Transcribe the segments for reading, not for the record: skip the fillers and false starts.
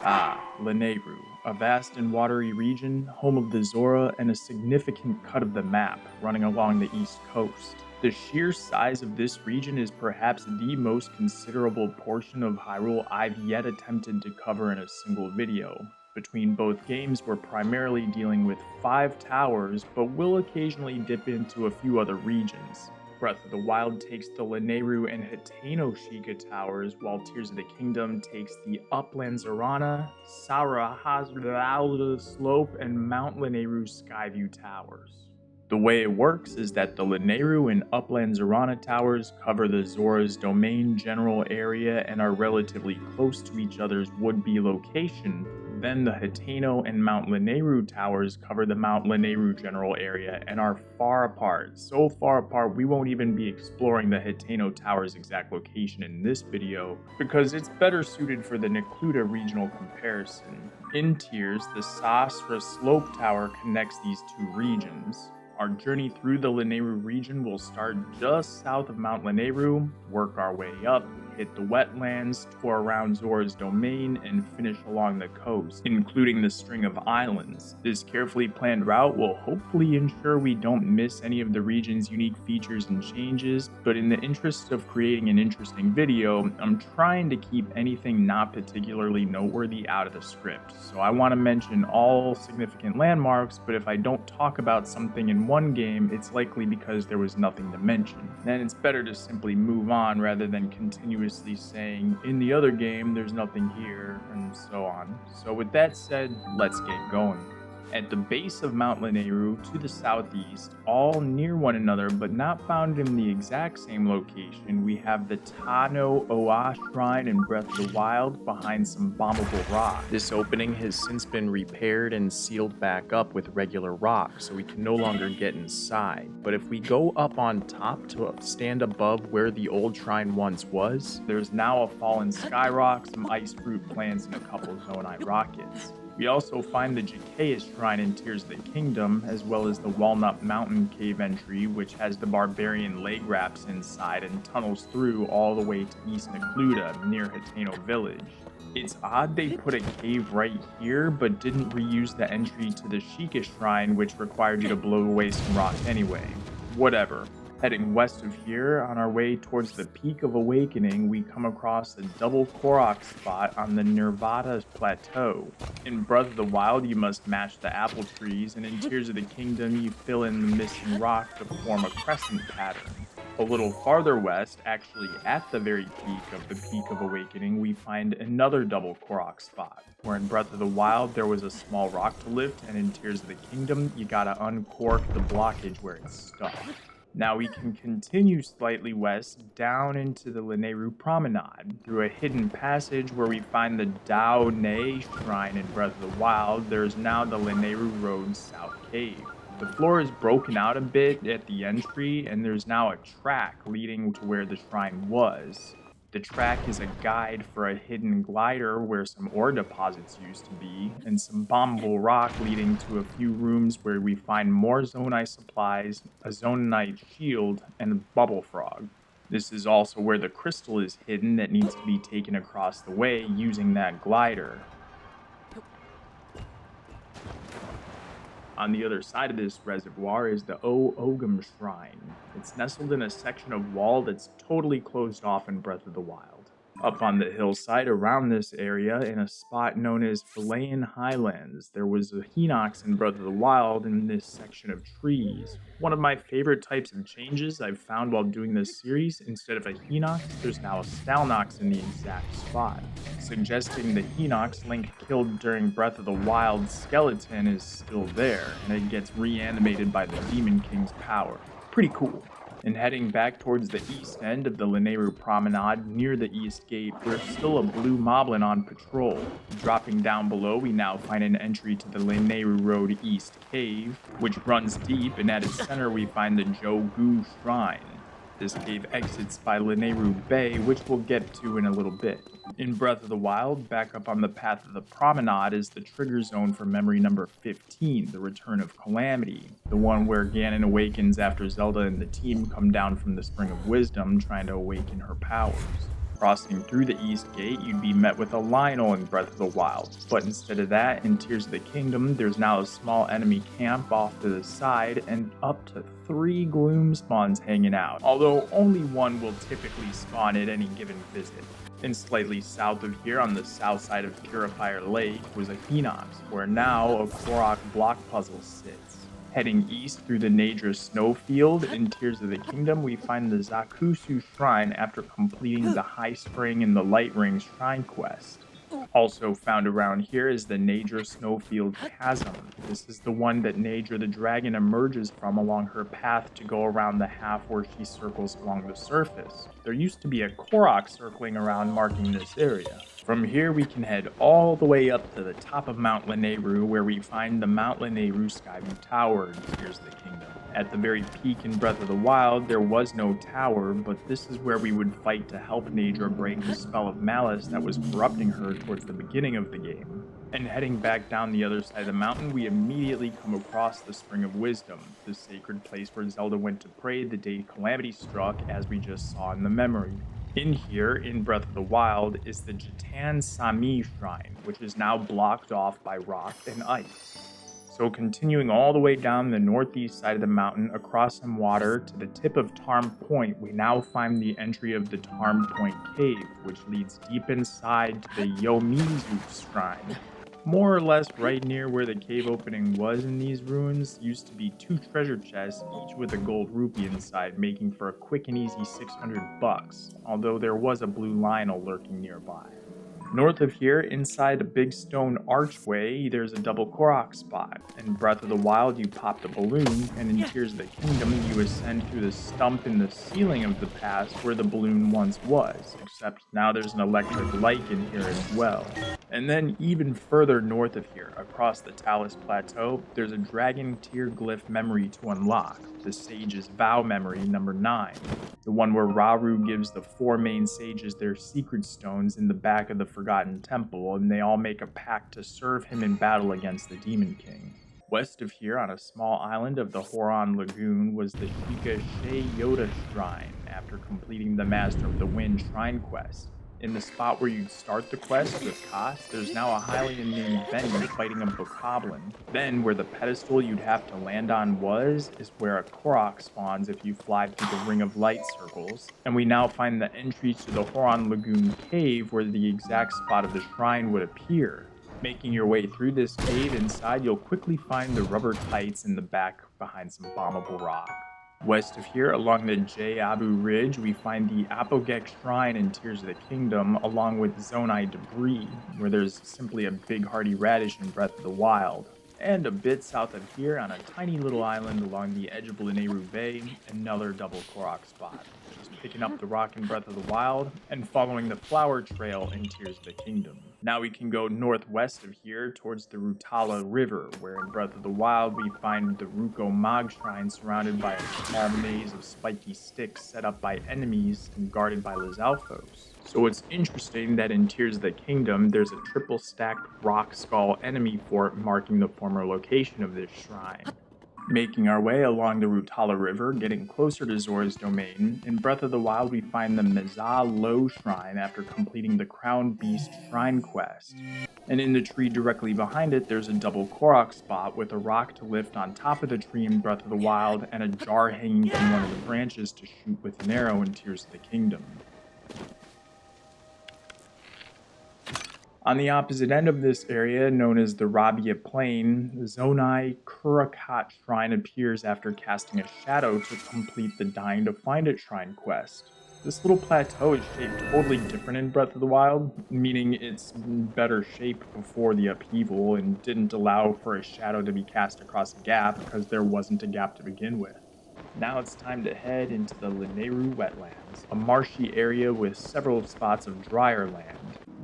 Lanayru, a vast and watery region, home of the Zora and a significant cut of the map running along the east coast. The sheer size of this region is perhaps the most considerable portion of Hyrule I've yet attempted to cover in a single video. Between both games, we're primarily dealing with 5 towers, but will occasionally dip into a few other regions. Breath of the Wild takes the Lanayru and Hitano-Shika towers, while Tears of the Kingdom takes the Upland Zorana, Hazard Slope, and Mount Lanayru Skyview towers. The way it works is that the Lanayru and Upland Zorana towers cover the Zora's domain general area and are relatively close to each other's would-be location. Then the Hitano and Mount Lanayru towers cover the Mount Lanayru general area and are far apart. So far apart we won't even be exploring the Hitano tower's exact location in this video because it's better suited for the Necluda regional comparison. In Tears, the Sasra Slope Tower connects these two regions. Our journey through the Lanayru region will start just south of Mount Lanayru, work our way up, hit the wetlands, tour around Zora's domain, and finish along the coast, including the string of islands. This carefully planned route will hopefully ensure we don't miss any of the region's unique features and changes, but in the interest of creating an interesting video, I'm trying to keep anything not particularly noteworthy out of the script. So I want to mention all significant landmarks, but if I don't talk about something in one game, it's likely because there was nothing to mention. Then it's better to simply move on rather than continuously saying, in the other game, there's nothing here, and so on. So with that said, let's get going. At the base of Mount Lanayru to the southeast, all near one another but not found in the exact same location, we have the Tano Oa Shrine in Breath of the Wild behind some bombable rock. This opening has since been repaired and sealed back up with regular rock, so we can no longer get inside. But if we go up on top to stand above where the old shrine once was, there's now a fallen skyrock, some ice fruit plants, and a couple Zonai rockets. We also find the Jacqueus Shrine in Tears of the Kingdom, as well as the Walnut Mountain cave entry, which has the barbarian leg wraps inside and tunnels through all the way to East Necluda, near Hitano Village. It's odd they put a cave right here, but didn't reuse the entry to the Sheikah Shrine, which required you to blow away some rock anyway. Whatever. Heading west of here, on our way towards the Peak of Awakening, we come across a double Korok spot on the Nirvana Plateau. In Breath of the Wild, you must match the apple trees, and in Tears of the Kingdom, you fill in the missing rock to form a crescent pattern. A little farther west, actually at the very peak of the Peak of Awakening, we find another double Korok spot, where in Breath of the Wild there was a small rock to lift, and in Tears of the Kingdom, you gotta uncork the blockage where it's stuck. Now we can continue slightly west down into the Lanayru Promenade. Through a hidden passage where we find the Dao Ne Shrine in Breath of the Wild, there is now the Lanayru Road South Cave. The floor is broken out a bit at the entry, and there's now a track leading to where the shrine was. The track is a guide for a hidden glider where some ore deposits used to be, and some bombable rock leading to a few rooms where we find more Zonai supplies, a Zonite shield, and a bubble frog. This is also where the crystal is hidden that needs to be taken across the way using that glider. On the other side of this reservoir is the O-Ogum Shrine. It's nestled in a section of wall that's totally closed off in Breath of the Wild. Up on the hillside around this area, in a spot known as Philean Highlands, there was a Hinox in Breath of the Wild in this section of trees. One of my favorite types of changes I've found while doing this series, instead of a Hinox, there's now a Stalnox in the exact spot, suggesting the Hinox Link killed during Breath of the Wild skeleton is still there, and it gets reanimated by the Demon King's power. Pretty cool. And heading back towards the east end of the Lanayru Promenade, near the east gate, there's still a blue moblin on patrol. Dropping down below, we now find an entry to the Lanayru Road East Cave, which runs deep, and at its center we find the Jogu Shrine. This cave exits by Lanayru Bay, which we'll get to in a little bit. In Breath of the Wild, back up on the path of the promenade is the trigger zone for memory number 15, the Return of Calamity, the one where Ganon awakens after Zelda and the team come down from the Spring of Wisdom trying to awaken her powers. Crossing through the East Gate, you'd be met with a Lionel in Breath of the Wild, but instead of that, in Tears of the Kingdom, there's now a small enemy camp off to the side and up to 3 gloom spawns hanging out, although only one will typically spawn at any given visit. And slightly south of here, on the south side of Purifier Lake, was a Hinox, where now a Korok block puzzle sits. Heading east through the Nadra Snowfield in Tears of the Kingdom, we find the Zakusu Shrine after completing the High Spring and the Light Ring Shrine quest. Also found around here is the Nadra Snowfield Chasm. This is the one that Nadra the dragon emerges from along her path to go around the half where she circles along the surface. There used to be a Korok circling around marking this area. From here we can head all the way up to the top of Mount Lanayru, where we find the Mount Lanayru Skyview Tower in Tears of the Kingdom. At the very peak in Breath of the Wild, there was no tower, but this is where we would fight to help Nadra break the spell of malice that was corrupting her towards the beginning of the game. And heading back down the other side of the mountain, we immediately come across the Spring of Wisdom, the sacred place where Zelda went to pray the day calamity struck, as we just saw in the memory. In here, in Breath of the Wild, is the Jatan Sami Shrine, which is now blocked off by rock and ice. So continuing all the way down the northeast side of the mountain, across some water, to the tip of Tarm Point, we now find the entry of the Tarm Point Cave, which leads deep inside to the Yomizu Shrine. More or less right near where the cave opening was in these ruins used to be 2 treasure chests, each with a gold rupee inside, making for a quick and easy 600 bucks, although there was a blue Lionel lurking nearby. North of here, inside a big stone archway, there's a double Korok spot. In Breath of the Wild, you pop the balloon, and in Tears of the Kingdom, you ascend through the stump in the ceiling of the pass where the balloon once was, except now there's an electric light in here as well. And then even further north of here, across the Talus Plateau, there's a dragon tear glyph memory to unlock, the Sage's Vow memory number 9, the one where Rauru gives the 4 main sages their secret stones in the back of the Forgotten Temple, and they all make a pact to serve him in battle against the Demon King. West of here, on a small island of the Horon Lagoon, was the Sheikah Shea Yoda Shrine after completing the Master of the Wind Shrine quest. In the spot where you'd start the quest with Koss, there's now a Hylian named Benny fighting a bokoblin. Then, where the pedestal you'd have to land on was, is where a Korok spawns if you fly through the Ring of Light circles. And we now find the entry to the Horon Lagoon cave where the exact spot of the shrine would appear. Making your way through this cave, inside you'll quickly find the rubber tights in the back behind some bombable rock. West of here, along the Abu Ridge, we find the Apogek Shrine in Tears of the Kingdom, along with Zonai Debris, where there's simply a big hardy radish in Breath of the Wild. And a bit south of here, on a tiny little island along the edge of Lanayru Bay, another double Korok spot. Just picking up the rock in Breath of the Wild, and following the flower trail in Tears of the Kingdom. Now we can go northwest of here towards the Rutala River, where in Breath of the Wild we find the Ruko Mag Shrine surrounded by a small maze of spiky sticks set up by enemies and guarded by Lizalfos. So it's interesting that in Tears of the Kingdom there's a triple stacked rock skull enemy fort marking the former location of this shrine. Making our way along the Rutala River, getting closer to Zora's domain, in Breath of the Wild we find the Meza Lo Shrine after completing the Crown Beast Shrine quest. And in the tree directly behind it, there's a double Korok spot with a rock to lift on top of the tree in Breath of the Wild and a jar hanging from one of the branches to shoot with an arrow in Tears of the Kingdom. On the opposite end of this area, known as the Rabia Plain, Zonai Kurakat Shrine appears after casting a shadow to complete the Dying to Find It Shrine quest. This little plateau is shaped totally different in Breath of the Wild, meaning it's better shaped before the upheaval and didn't allow for a shadow to be cast across a gap because there wasn't a gap to begin with. Now it's time to head into the Lanayru Wetlands, a marshy area with several spots of drier land.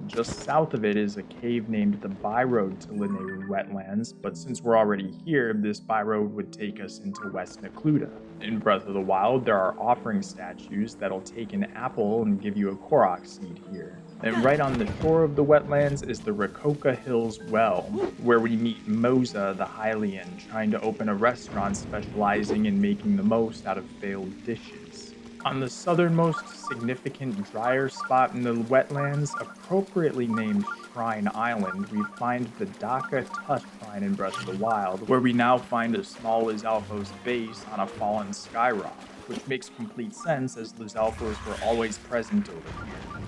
Just south of it is a cave named the Byroad to Lanayru Wetlands, but since we're already here, this byroad would take us into West Necluda. In Breath of the Wild, there are offering statues that'll take an apple and give you a Korok seed here. And right on the shore of the wetlands is the Rakoka Hills Well, where we meet Moza the Hylian trying to open a restaurant specializing in making the most out of failed dishes. On the southernmost significant drier spot in the wetlands, appropriately named Shrine Island, we find the Daka Tut Shrine in Breath of the Wild, where we now find a small Lizalfos base on a fallen skyrock, which makes complete sense as Lizalfos were always present over here.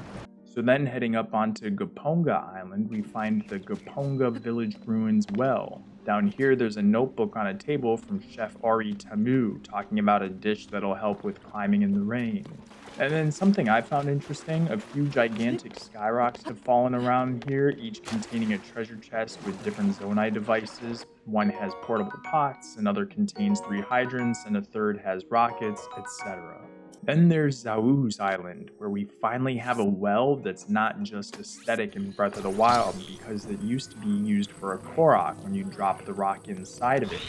So then heading up onto Gaponga Island, we find the Gaponga Village Ruins well. Down here there's a notebook on a table from Chef Ari Tamu talking about a dish that'll help with climbing in the rain. And then something I found interesting, a few gigantic skyrocks have fallen around here, each containing a treasure chest with different Zonai devices. One has portable pots, another contains 3 hydrants, and a third has rockets, etc. Then there's Zaouz Island, where we finally have a well that's not just aesthetic in Breath of the Wild, because it used to be used for a Korok when you drop the rock inside of it.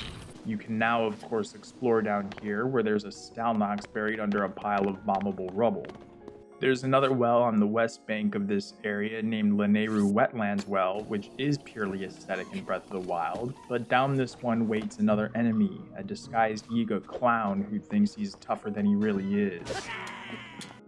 You can now, of course, explore down here, where there's a Stalnox buried under a pile of bombable rubble. There's another well on the west bank of this area named Lanayru Wetlands well, which is purely aesthetic in Breath of the Wild, but down this one waits another enemy, a disguised Yiga clown who thinks he's tougher than he really is.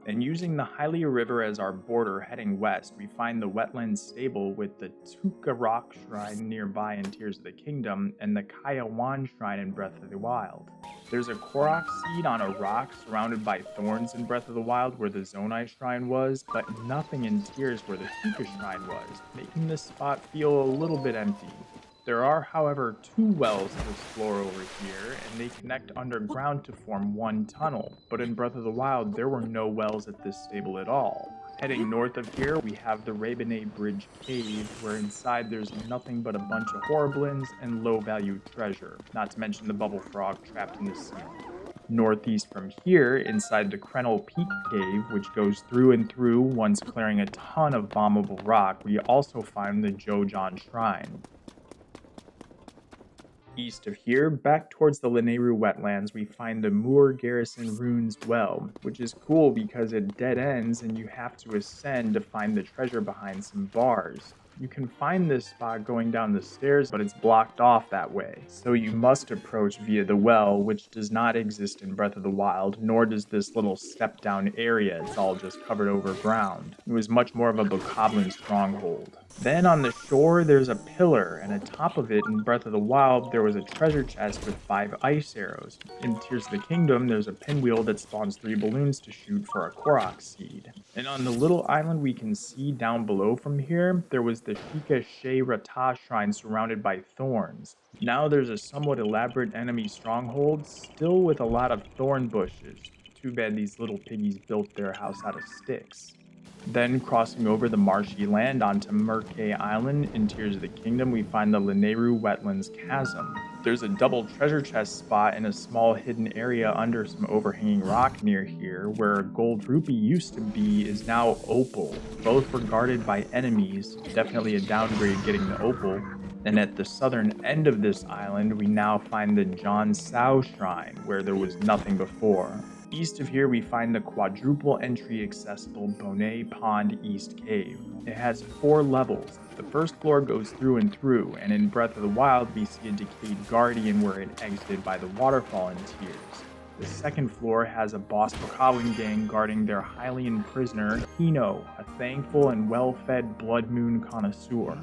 And using the Hylia River as our border heading west, we find the Wetlands Stable with the Tuka Rock Shrine nearby in Tears of the Kingdom, and the Kayawan Shrine in Breath of the Wild. There's a Korok seed on a rock surrounded by thorns in Breath of the Wild where the Zonai Shrine was, but nothing in Tears where the Tuka Shrine was, making this spot feel a little bit empty. There are, however, 2 wells to explore over here, and they connect underground to form one tunnel, but in Breath of the Wild there were no wells at this stable at all. Heading north of here, we have the Rabenay Bridge Cave, where inside there's nothing but a bunch of horriblins and low-value treasure, not to mention the bubble frog trapped in the ceiling. Northeast from here, inside the Krenel Peak Cave, which goes through and through once clearing a ton of bombable rock, we also find the Jojon Shrine. East of here, back towards the Lanayru Wetlands, we find the Moor Garrison Ruins well, which is cool because it dead ends and you have to ascend to find the treasure behind some bars. You can find this spot going down the stairs, but it's blocked off that way, so you must approach via the well, which does not exist in Breath of the Wild, nor does this little step-down area. It's all just covered over ground. It was much more of a bokoblin stronghold. Then on the shore, there's a pillar, and atop of it in Breath of the Wild, there was a treasure chest with 5 ice arrows. In Tears of the Kingdom, there's a pinwheel that spawns 3 balloons to shoot for a Korok seed. And on the little island we can see down below from here, there was the Shika She Rata shrine surrounded by thorns. Now there's a somewhat elaborate enemy stronghold, still with a lot of thorn bushes. Too bad these little piggies built their house out of sticks. Then, crossing over the marshy land onto Murkay Island in Tears of the Kingdom, we find the Lanayru Wetlands Chasm. There's a double treasure chest spot in a small hidden area under some overhanging rock near here, where a gold rupee used to be is now opal. Both were guarded by enemies, definitely a downgrade getting the opal. And at the southern end of this island, we now find the John Sao Shrine, where there was nothing before. East of here, we find the quadruple entry accessible Bonnet Pond East Cave. It has 4 levels. The first floor goes through and through, and in Breath of the Wild, we see a decayed guardian where it exited by the waterfall in Tears. The second floor has a boss bokoblin gang guarding their Hylian prisoner, Hino, a thankful and well-fed blood moon connoisseur.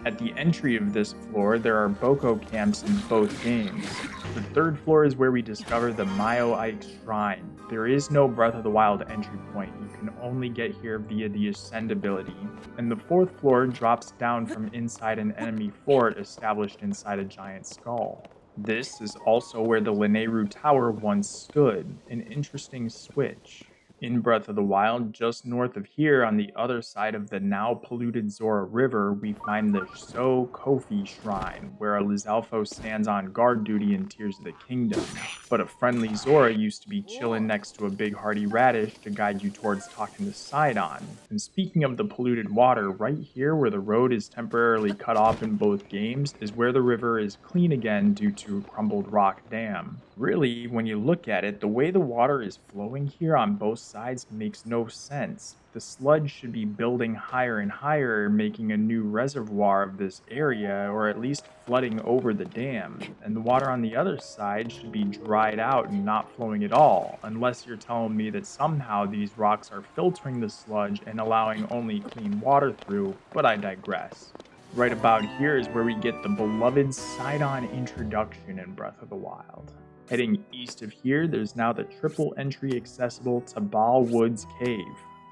At the entry of this floor, there are Boko camps in both games. The third floor is where we discover the Mayo Ike Shrine. There is no Breath of the Wild entry point, you can only get here via the Ascend ability. And the fourth floor drops down from inside an enemy fort established inside a giant skull. This is also where the Lanayru Tower once stood, an interesting switch. In Breath of the Wild, just north of here, on the other side of the now polluted Zora River, we find the So Kofi Shrine, where a Lizalfos stands on guard duty in Tears of the Kingdom. But a friendly Zora used to be chillin' next to a big hardy radish to guide you towards talking to Sidon. And speaking of the polluted water, right here where the road is temporarily cut off in both games is where the river is clean again due to a crumbled rock dam. Really, when you look at it, the way the water is flowing here on both sides makes no sense. The sludge should be building higher and higher, making a new reservoir of this area, or at least flooding over the dam. And the water on the other side should be dried out and not flowing at all, unless you're telling me that somehow these rocks are filtering the sludge and allowing only clean water through, but I digress. Right about here is where we get the beloved Sidon introduction in Breath of the Wild. Heading east of here, there's now the triple entry accessible Tabal Woods Cave.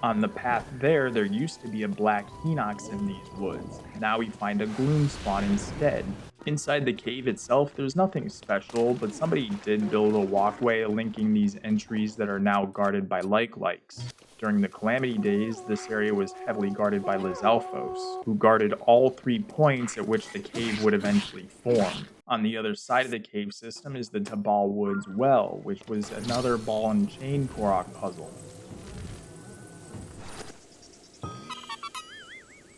On the path there used to be a black Hinox in these woods. Now we find a gloom spawn instead. Inside the cave itself, there's nothing special, but somebody did build a walkway linking these entries that are now guarded by likes. During the Calamity days, this area was heavily guarded by Lizalfos, who guarded all 3 points at which the cave would eventually form. On the other side of the cave system is the Tabal Woods Well, which was another ball and chain Korok puzzle.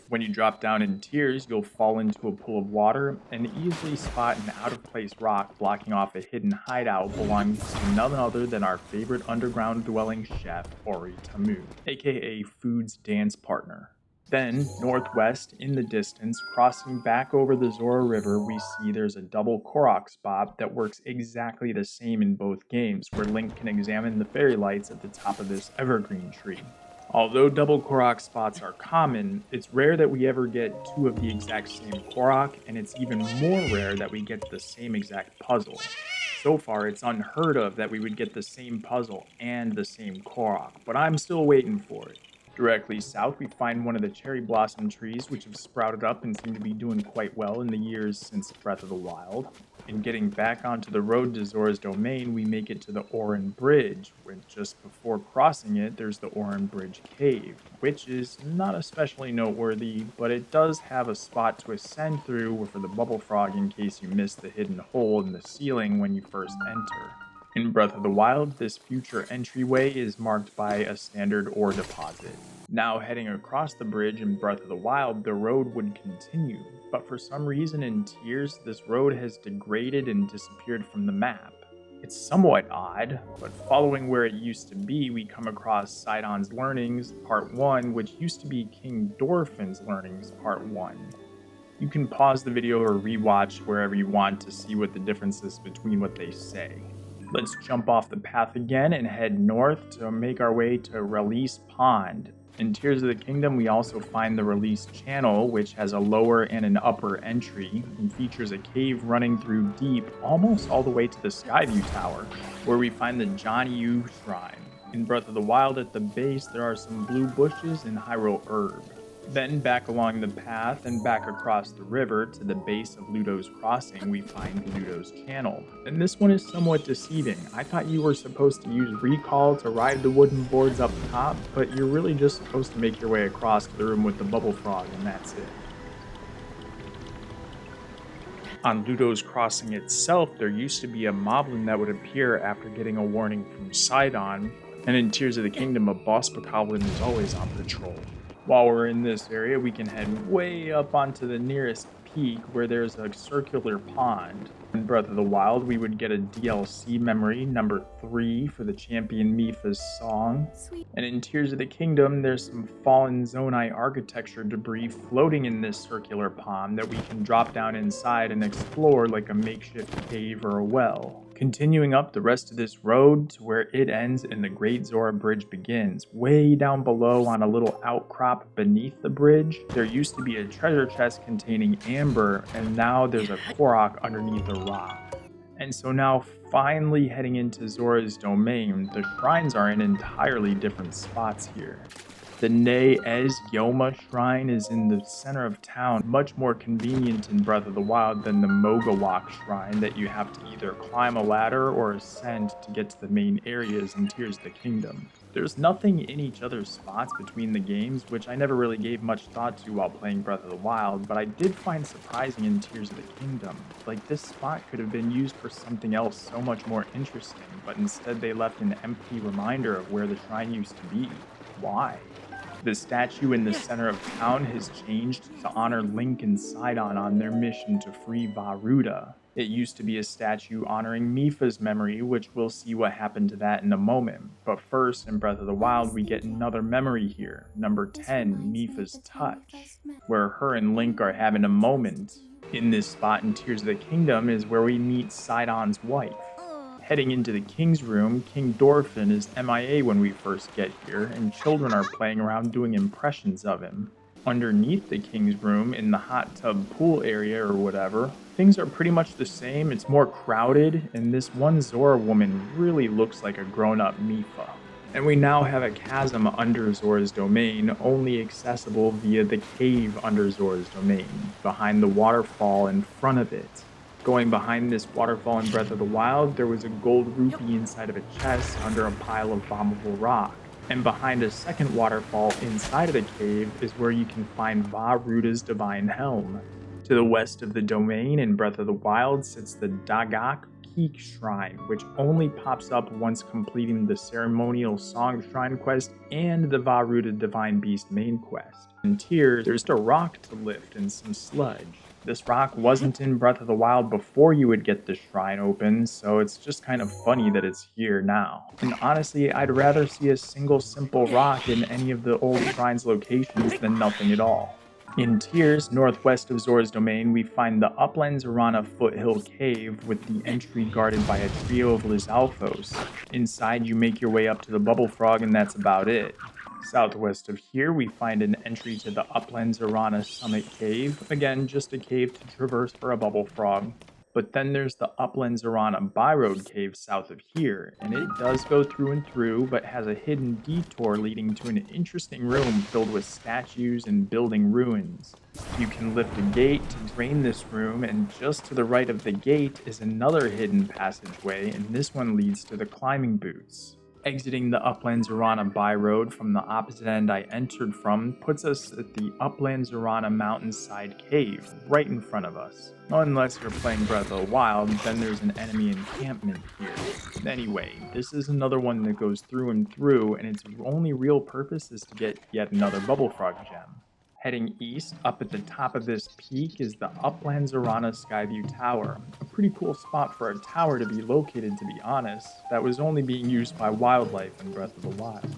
When you drop down in tiers, you'll fall into a pool of water and easily spot an out-of-place rock blocking off a hidden hideout belonging to none other than our favorite underground dwelling chef, Ori Tamu, aka Food's dance partner. Then, northwest, in the distance, crossing back over the Zora River, we see there's a double Korok spot that works exactly the same in both games, where Link can examine the fairy lights at the top of this evergreen tree. Although double Korok spots are common, it's rare that we ever get 2 of the exact same Korok, and it's even more rare that we get the same exact puzzle. So far, it's unheard of that we would get the same puzzle and the same Korok, but I'm still waiting for it. Directly south, we find one of the cherry blossom trees, which have sprouted up and seem to be doing quite well in the years since Breath of the Wild. In getting back onto the road to Zora's domain, we make it to the Oran Bridge, where just before crossing it, there's the Oran Bridge Cave, which is not especially noteworthy, but it does have a spot to ascend through for the bubble frog in case you missed the hidden hole in the ceiling when you first enter. In Breath of the Wild, this future entryway is marked by a standard ore deposit. Now heading across the bridge in Breath of the Wild, the road would continue, but for some reason in Tears, this road has degraded and disappeared from the map. It's somewhat odd, but following where it used to be, we come across Sidon's Learnings, Part 1, which used to be King Dorfin's Learnings, Part 1. You can pause the video or rewatch wherever you want to see what the difference is between what they say. Let's jump off the path again and head north to make our way to Release Pond. In Tears of the Kingdom, we also find the Release Channel, which has a lower and an upper entry, and features a cave running through deep, almost all the way to the Skyview Tower, where we find the Johnny Yu Shrine. In Breath of the Wild, at the base, there are some blue bushes and Hyrule Herb. Then back along the path and back across the river to the base of Ludo's Crossing, we find Ludo's Channel. And this one is somewhat deceiving. I thought you were supposed to use recall to ride the wooden boards up top, but you're really just supposed to make your way across to the room with the bubble frog, and that's it. On Ludo's Crossing itself, there used to be a moblin that would appear after getting a warning from Sidon, and in Tears of the Kingdom, a boss bokoblin is always on patrol. While we're in this area, we can head way up onto the nearest peak where there's a circular pond. In Breath of the Wild, we would get a DLC memory, number 3, for the champion Mipha's song. And in Tears of the Kingdom, there's some fallen Zonai architecture debris floating in this circular pond that we can drop down inside and explore like a makeshift cave or a well. Continuing up the rest of this road to where it ends and the Great Zora Bridge begins. Way down below on a little outcrop beneath the bridge, there used to be a treasure chest containing amber, and now there's a Korok underneath a rock. And so now finally heading into Zora's domain, the shrines are in entirely different spots here. The Ne Ez Yoma shrine is in the center of town, much more convenient in Breath of the Wild than the Mogawak shrine that you have to either climb a ladder or ascend to get to the main areas in Tears of the Kingdom. There's nothing in each other's spots between the games, which I never really gave much thought to while playing Breath of the Wild, but I did find surprising in Tears of the Kingdom. Like, this spot could have been used for something else so much more interesting, but instead they left an empty reminder of where the shrine used to be. Why? The statue in the center of town has changed to honor Link and Sidon on their mission to free Varuda. It used to be a statue honoring Mipha's memory, which we'll see what happened to that in a moment. But first, in Breath of the Wild, we get another memory here. Number 10, Mipha's Touch, where her and Link are having a moment. In this spot in Tears of the Kingdom is where we meet Sidon's wife. Heading into the king's room, King Dorphin is MIA when we first get here, and children are playing around doing impressions of him. Underneath the king's room, in the hot tub pool area or whatever, things are pretty much the same. It's more crowded, and this one Zora woman really looks like a grown-up Mipha. And we now have a chasm under Zora's domain, only accessible via the cave under Zora's domain, behind the waterfall in front of it. Going behind this waterfall in Breath of the Wild, there was a gold rupee inside of a chest under a pile of bombable rock. And behind a second waterfall inside of the cave is where you can find Vah Ruda's Divine Helm. To the west of the domain in Breath of the Wild sits the Dagak Peak Shrine, which only pops up once completing the ceremonial Song Shrine quest and the Vah Ruda Divine Beast main quest. In Tears, there's a rock to lift and some sludge. This rock wasn't in Breath of the Wild before you would get the shrine open, so it's just kind of funny that it's here now. And honestly, I'd rather see a single simple rock in any of the old shrine's locations than nothing at all. In Tears, northwest of Zora's domain, we find the Upland Zorana foothill cave with the entry guarded by a trio of Lizalfos. Inside, you make your way up to the Bubble Frog, and that's about it. Southwest of here, we find an entry to the Upland Zorana Summit Cave. Again, just a cave to traverse for a Bubble Frog. But then there's the Upland Zorana Byroad Cave south of here, and it does go through and through, but has a hidden detour leading to an interesting room filled with statues and building ruins. You can lift a gate to drain this room, and just to the right of the gate is another hidden passageway, and this one leads to the climbing boots. Exiting the Upland Zorana Byroad from the opposite end I entered from puts us at the Upland Zorana Mountainside Cave, right in front of us. Unless you're playing Breath of the Wild, then there's an enemy encampment here. Anyway, this is another one that goes through and through, and its only real purpose is to get yet another Bubble Frog gem. Heading east, up at the top of this peak is the Upland Zorana Skyview Tower. A pretty cool spot for a tower to be located, to be honest, that was only being used by wildlife in Breath of the Wild.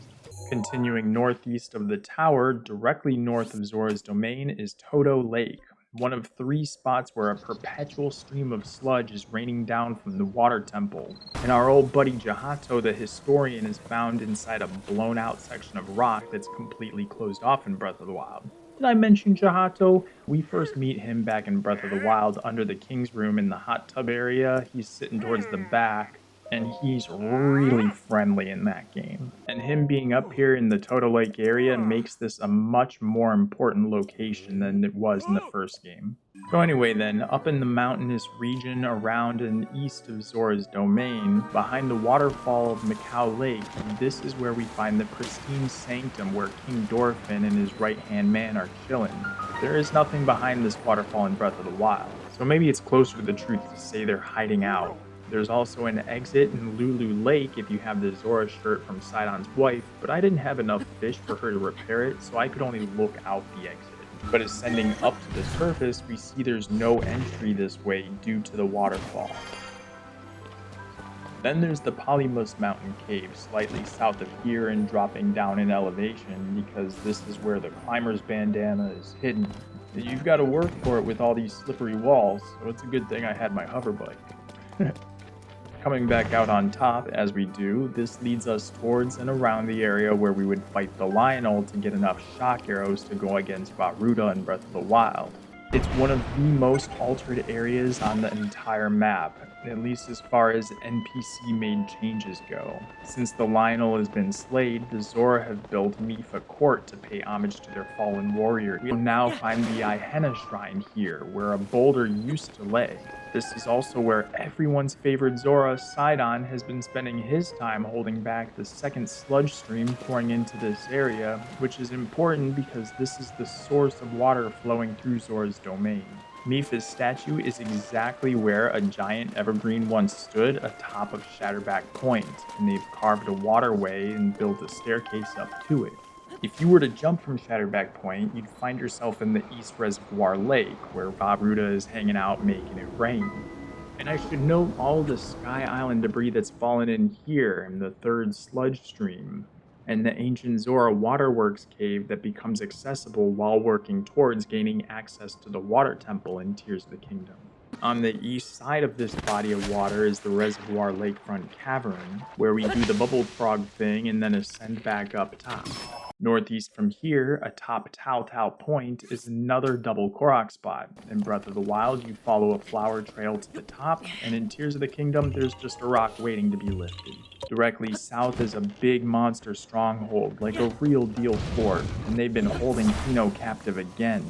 Continuing northeast of the tower, directly north of Zora's domain, is Toto Lake, one of 3 spots where a perpetual stream of sludge is raining down from the water temple. And our old buddy Jahato the historian is found inside a blown out section of rock that's completely closed off in Breath of the Wild. Did I mention Jahato? We first meet him back in Breath of the Wild under the king's room in the hot tub area. He's sitting towards the back, and he's really friendly in that game. And him being up here in the Toto Lake area makes this a much more important location than it was in the first game. So anyway then, up in the mountainous region around and east of Zora's domain, behind the waterfall of Macau Lake, this is where we find the pristine sanctum where King Dorphin and his right-hand man are chilling. There is nothing behind this waterfall in Breath of the Wild, so maybe it's closer to the truth to say they're hiding out. There's also an exit in Lulu Lake if you have the Zora shirt from Sidon's wife, but I didn't have enough fish for her to repair it, so I could only look out the exit. But ascending up to the surface, we see there's no entry this way due to the waterfall. Then there's the Polymus Mountain Cave, slightly south of here and dropping down in elevation, because this is where the climber's bandana is hidden. You've got to work for it with all these slippery walls, so it's a good thing I had my hover bike. Coming back out on top, as we do, this leads us towards and around the area where we would fight the Lionel to get enough shock arrows to go against Vah Ruda in Breath of the Wild. It's one of the most altered areas on the entire map, at least as far as NPC-made changes go. Since the Lionel has been slayed, the Zora have built Mipha Court to pay homage to their fallen warrior. We will now find the Ihenna Shrine here, where a boulder used to lay. This is also where everyone's favorite Zora, Sidon, has been spending his time holding back the second sludge stream pouring into this area, which is important because this is the source of water flowing through Zora's domain. Mipha's statue is exactly where a giant evergreen once stood atop of Shatterback Point, and they've carved a waterway and built a staircase up to it. If you were to jump from Shatterback Point, you'd find yourself in the East Reservoir Lake, where Vah Ruda is hanging out making it rain. And I should note all the Sky Island debris that's fallen in here, and the third sludge stream, and the ancient Zora waterworks cave that becomes accessible while working towards gaining access to the water temple in Tears of the Kingdom. On the east side of this body of water is the Resivoir lakefront cavern, where we do the bubble frog thing and then ascend back up top. Northeast from here, atop Tarm Point, is another double Korok spot. In Breath of the Wild, you follow a flower trail to the top, and in Tears of the Kingdom, there's just a rock waiting to be lifted. Directly south is a big monster stronghold, like a real deal fort, and they've been holding Kino captive again.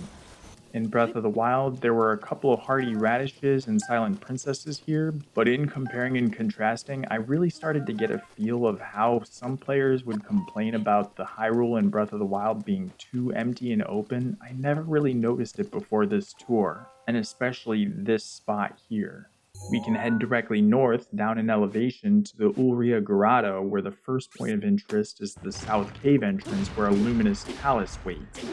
In Breath of the Wild, there were a couple of hardy radishes and silent princesses here, but in comparing and contrasting, I really started to get a feel of how some players would complain about the Hyrule in Breath of the Wild being too empty and open. I never really noticed it before this tour, and especially this spot here. We can head directly north, down in elevation, to the Ulria Grotto, where the first point of interest is the south cave entrance where a luminous Talus waits.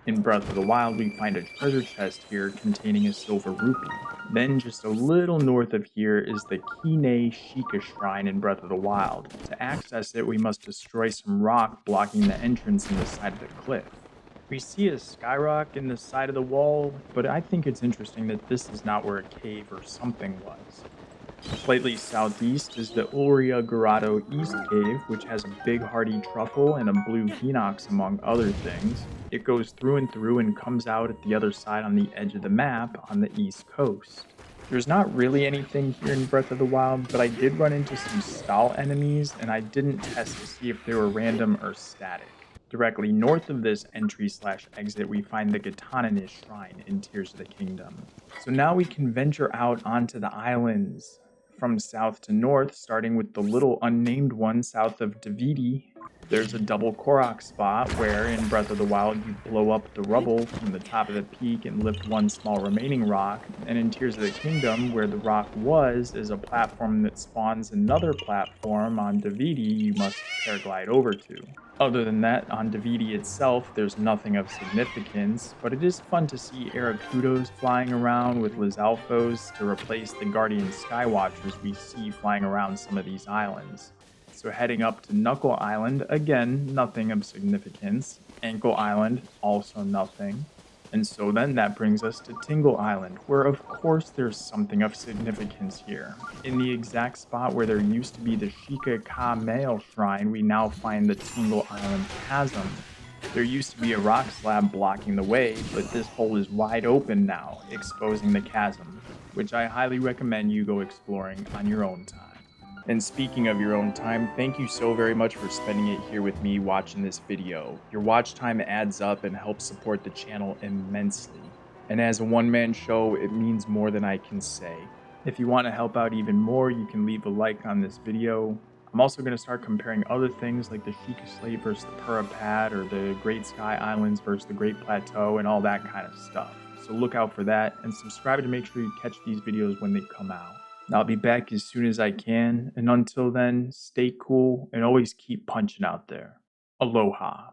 In Breath of the Wild, we find a treasure chest here containing a silver rupee. Then, just a little north of here is the Kine Sheikah Shrine in Breath of the Wild. To access it, we must destroy some rock blocking the entrance in the side of the cliff. We see a skyrock in the side of the wall, but I think it's interesting that this is not where a cave or something was. Slightly southeast is the Ulria Grotto East Cave, which has a big hardy truffle and a blue hinox among other things. It goes through and comes out at the other side on the edge of the map on the east coast. There's not really anything here in Breath of the Wild, but I did run into some stall enemies, and I didn't test to see if they were random or static. Directly north of this entry/exit, we find the Gitananish Shrine in Tears of the Kingdom. So now we can venture out onto the islands from south to north, starting with the little unnamed one south of Davidi. There's a double Korok spot where, in Breath of the Wild, you blow up the rubble from the top of the peak and lift one small remaining rock, and in Tears of the Kingdom, where the rock was, is a platform that spawns another platform on Davidi you must paraglide over to. Other than that, on Davidi itself, there's nothing of significance, but it is fun to see Arakudos flying around with Lizalfos to replace the Guardian Skywatchers we see flying around some of these islands. So heading up to Knuckle Island, again, nothing of significance. Ankle Island, also nothing. And so then that brings us to Tingle Island, where of course there's something of significance here. In the exact spot where there used to be the Sheikah Ka Male Shrine, we now find the Tingle Island Chasm. There used to be a rock slab blocking the way, but this hole is wide open now, exposing the chasm, which I highly recommend you go exploring on your own time. And speaking of your own time, thank you so very much for spending it here with me watching this video. Your watch time adds up and helps support the channel immensely. And as a one-man show, it means more than I can say. If you want to help out even more, you can leave a like on this video. I'm also going to start comparing other things like the Sheikah Slate versus the Purapad, or the Great Sky Islands versus the Great Plateau, and all that kind of stuff. So look out for that, and subscribe to make sure you catch these videos when they come out. I'll be back as soon as I can, and until then, stay cool and always keep punching out there. Aloha.